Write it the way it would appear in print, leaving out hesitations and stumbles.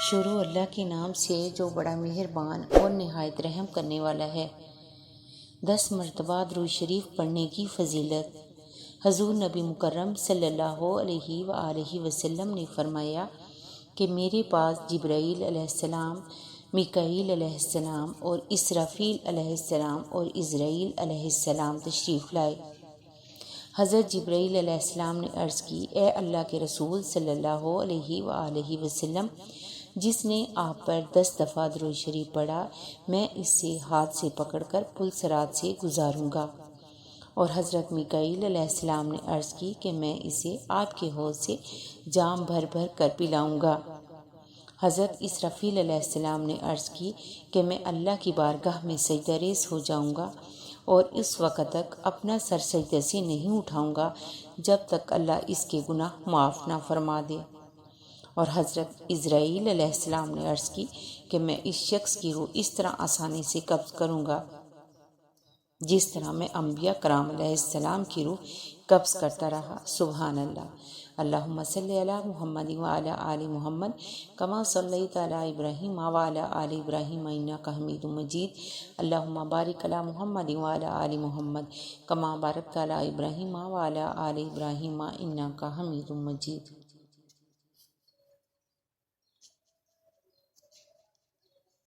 شروع اللہ کے نام سے جو بڑا مہربان اور نہایت رحم کرنے والا ہے۔ 10 مرتبہ درود شریف پڑھنے کی فضیلت۔ حضور نبی مکرم صلی اللہ علیہ وآلہ وسلم نے فرمایا کہ میرے پاس جبرائیل علیہ السلام، میکائیل علیہ السلام اور اسرافیل علیہ السلام اور عزرائیل علیہ السلام تشریف لائے۔ حضرت جبرائیل علیہ السلام نے عرض کی، اے اللہ کے رسول صلی اللہ علیہ وآلہ وسلم، جس نے آپ پر 10 دفعہ درود شریف پڑھا، میں اس سے ہاتھ سے پکڑ کر پل صراط سے گزاروں گا۔ اور حضرت میکائیل علیہ السلام نے عرض کی کہ میں اسے آپ کے حوض سے جام بھر بھر کر پلاؤں گا۔ حضرت اسرافیل علیہ السلام نے عرض کی کہ میں اللہ کی بارگاہ میں سجدہ ریز ہو جاؤں گا اور اس وقت تک اپنا سر سجدہ سے نہیں اٹھاؤں گا جب تک اللہ اس کے گناہ معاف نہ فرما دے۔ اور حضرت عزرائیل علیہ السلام نے عرض کی کہ میں اس شخص کی روح اس طرح آسانی سے قبض کروں گا جس طرح میں انبیاء کرام علیہ السلام کی روح قبض کرتا رہا۔ سبحان اللہ۔ اللہم صلی علی محمد وعلی آل محمد کما صلیت علی ابراہیم وعلی آل ابراہیم انک حمید مجید۔ اللہم بارک علی محمد وعلی آل محمد کما بارکت علی ابراہیم وعلی آل ابراہیم انک حمید مجید۔